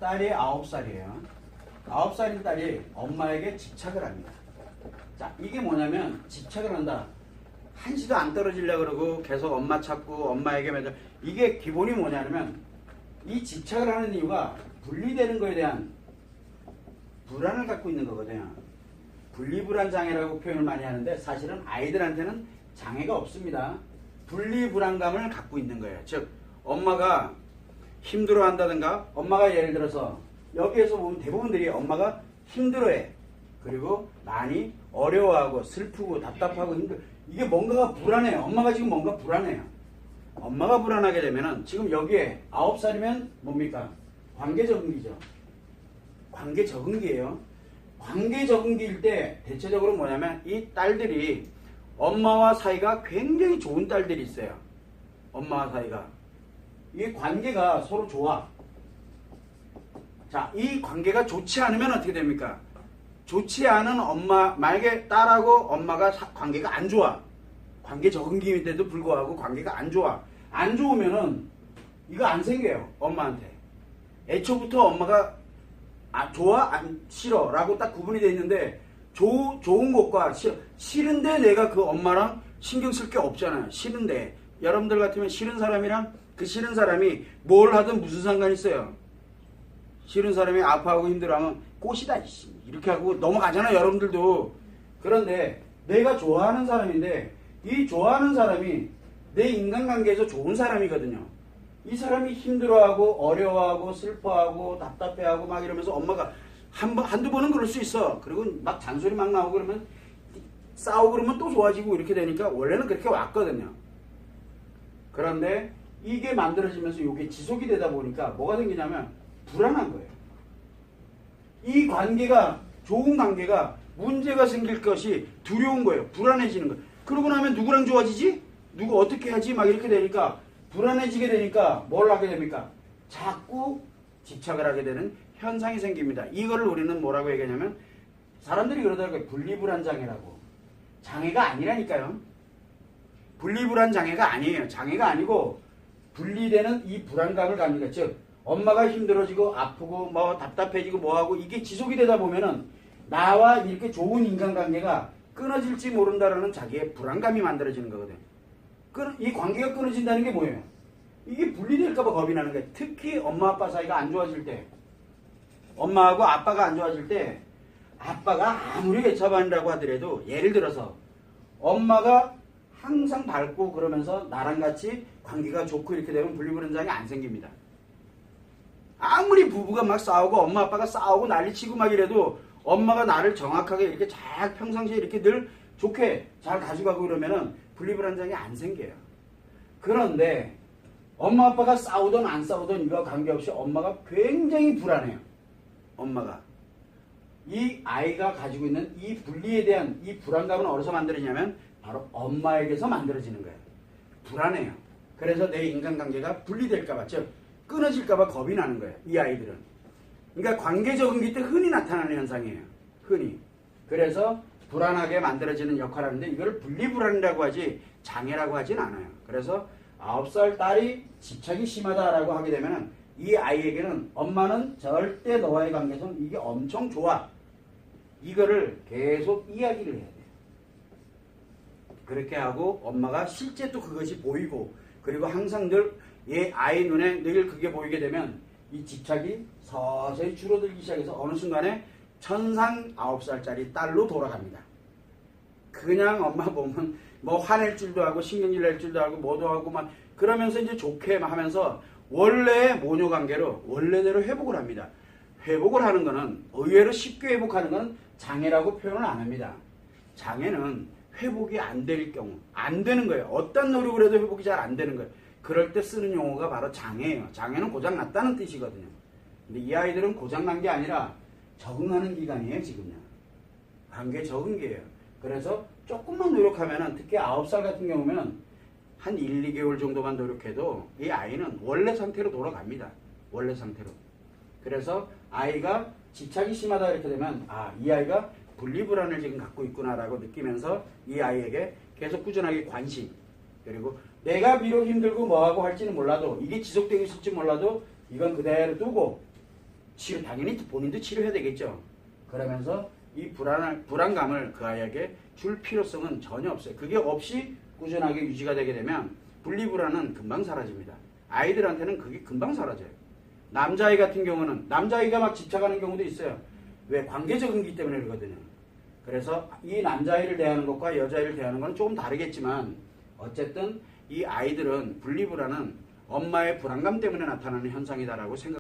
딸이 9살이에요. 9살인 딸이 엄마에게 집착을 합니다. 자, 이게 뭐냐면 집착을 한다. 한시도 안 떨어지려고 그러고 계속 엄마 찾고 엄마에게 매달. 이게 기본이 뭐냐면 이 집착을 하는 이유가 분리되는 거에 대한 불안을 갖고 있는 거거든요. 분리불안 장애라고 표현을 많이 하는데 사실은 아이들한테는 장애가 없습니다. 분리불안감을 갖고 있는 거예요. 즉 엄마가 힘들어한다든가 엄마가 예를 들어서 여기에서 보면 대부분들이 엄마가 힘들어해. 그리고 많이 어려워하고 슬프고 답답하고 힘들. 이게 뭔가가 불안해요. 엄마가 지금 뭔가 불안해요. 엄마가 불안하게 되면은 지금 여기에 9살이면 뭡니까? 관계 적응기죠. 관계 적응기예요. 관계 적응기일 때 대체적으로 뭐냐면 이 딸들이 엄마와 사이가 굉장히 좋은 딸들이 있어요. 엄마와 사이가. 이 관계가 서로 좋아. 자, 이 관계가 좋지 않으면 어떻게 됩니까? 좋지 않은 엄마, 만약에 딸하고 엄마가 관계가 안 좋아. 관계 적응기인데도 불구하고 관계가 안 좋아. 안 좋으면은 이거 안 생겨요. 엄마한테. 애초부터 엄마가 좋아? 안 싫어? 라고 딱 구분이 돼 있는데 좋은 것과 싫은데 내가 그 엄마랑 신경 쓸 게 없잖아요. 싫은데. 여러분들 같으면 싫은 사람이랑 그 싫은 사람이 뭘 하든 무슨 상관이 있어요. 싫은 사람이 아파하고 힘들어하면 꽃이다 이렇게 하고 넘어가잖아요. 여러분들도. 그런데 내가 좋아하는 사람인데 이 좋아하는 사람이 내 인간관계에서 좋은 사람이거든요. 이 사람이 힘들어하고 어려워하고 슬퍼하고 답답해하고 막 이러면서 엄마가 한두 번은 그럴 수 있어. 그리고 막 잔소리 막 나오고 그러면 싸우고 그러면 또 좋아지고 이렇게 되니까 원래는 그렇게 왔거든요. 그런데 이게 만들어지면서 이게 지속이 되다 보니까 뭐가 생기냐면 불안한 거예요. 이 관계가 좋은 관계가 문제가 생길 것이 두려운 거예요. 불안해지는 거예요. 그러고 나면 누구랑 좋아지지? 누구 어떻게 하지? 막 이렇게 되니까 불안해지게 되니까 뭘 하게 됩니까? 자꾸 집착을 하게 되는 현상이 생깁니다. 이거를 우리는 뭐라고 얘기하냐면 사람들이 그러더라고요. 분리불안 장애라고. 장애가 아니라니까요. 분리불안 장애가 아니에요. 장애가 아니고 분리되는 이 불안감을 갖는 즉 엄마가 힘들어지고 아프고 뭐 답답해지고 뭐하고 이게 지속이 되다 보면은 나와 이렇게 좋은 인간관계가 끊어질지 모른다라는 자기의 불안감이 만들어지는 거거든. 이 관계가 끊어진다는 게 뭐예요? 이게 분리될까봐 겁이 나는 거예요. 특히 엄마 아빠 사이가 안 좋아질 때, 엄마하고 아빠가 안 좋아질 때, 아빠가 아무리 애처반이라고 하더라도 예를 들어서 엄마가 항상 밝고 그러면서 나랑 같이 관계가 좋고 이렇게 되면 분리불안장애 안 생깁니다. 아무리 부부가 막 싸우고 엄마 아빠가 싸우고 난리치고 막 이래도 엄마가 나를 정확하게 이렇게 잘 평상시에 이렇게 늘 좋게 잘 가져가고 그러면은 분리불안장애 안 생겨요. 그런데 엄마 아빠가 싸우든 안 싸우든 이거 관계없이 엄마가 굉장히 불안해요. 엄마가. 이 아이가 가지고 있는 이 분리에 대한 이 불안감은 어디서 만들어지냐면 바로 엄마에게서 만들어지는 거예요. 불안해요. 그래서 내 인간관계가 분리될까봐 즉 끊어질까봐 겁이 나는 거예요. 이 아이들은. 그러니까 관계 적응기 때 흔히 나타나는 현상이에요. 흔히. 그래서 불안하게 만들어지는 역할을 하는데 이걸 분리불안이라고 하지 장애라고 하진 않아요. 그래서 9살 딸이 집착이 심하다라고 하게 되면 이 아이에게는 엄마는 절대 너와의 관계에서 이게 엄청 좋아. 이거를 계속 이야기를 해야 돼요. 그렇게 하고 엄마가 실제 또 그것이 보이고 그리고 항상 늘 얘 아이 눈에 늘 그게 보이게 되면 이 집착이 서서히 줄어들기 시작해서 어느 순간에 천상 9살짜리 딸로 돌아갑니다. 그냥 엄마 보면 뭐 화낼 줄도 하고 신경질 낼 줄도 하고 뭐도 하고 막 그러면서 이제 좋게 하면서 원래의 모녀 관계로 원래대로 회복을 합니다. 회복을 하는 거는 의외로 쉽게 회복하는 건 장애라고 표현을 안 합니다. 장애는 회복이 안 될 경우 안 되는 거예요. 어떤 노력을 해도 회복이 잘 안 되는 거예요. 그럴 때 쓰는 용어가 바로 장애예요. 장애는 고장났다는 뜻이거든요. 근데 이 아이들은 고장난 게 아니라 적응하는 기간이에요. 지금요. 관계 적응기예요. 그래서 조금만 노력하면은 특히 9살 같은 경우면 한 1, 2개월 정도만 노력해도 이 아이는 원래 상태로 돌아갑니다. 원래 상태로. 그래서 아이가 집착이 심하다 이렇게 되면 이 아이가 분리불안을 지금 갖고 있구나라고 느끼면서 이 아이에게 계속 꾸준하게 관심 그리고 내가 비록 힘들고 뭐하고 할지는 몰라도 이게 지속되고 있을지 몰라도 이건 그대로 두고 당연히 본인도 치료해야 되겠죠. 그러면서 이 불안감을 그 아이에게 줄 필요성은 전혀 없어요. 그게 없이 꾸준하게 유지가 되게 되면 분리불안은 금방 사라집니다. 아이들한테는 그게 금방 사라져요. 남자아이 같은 경우는 남자아이가 막 집착하는 경우도 있어요. 왜? 관계 적응기 때문에 그러거든요. 그래서 이 남자아이를 대하는 것과 여자아이를 대하는 건 조금 다르겠지만 어쨌든 이 아이들은 분리불안은 엄마의 불안감 때문에 나타나는 현상이다라고 생각합니다.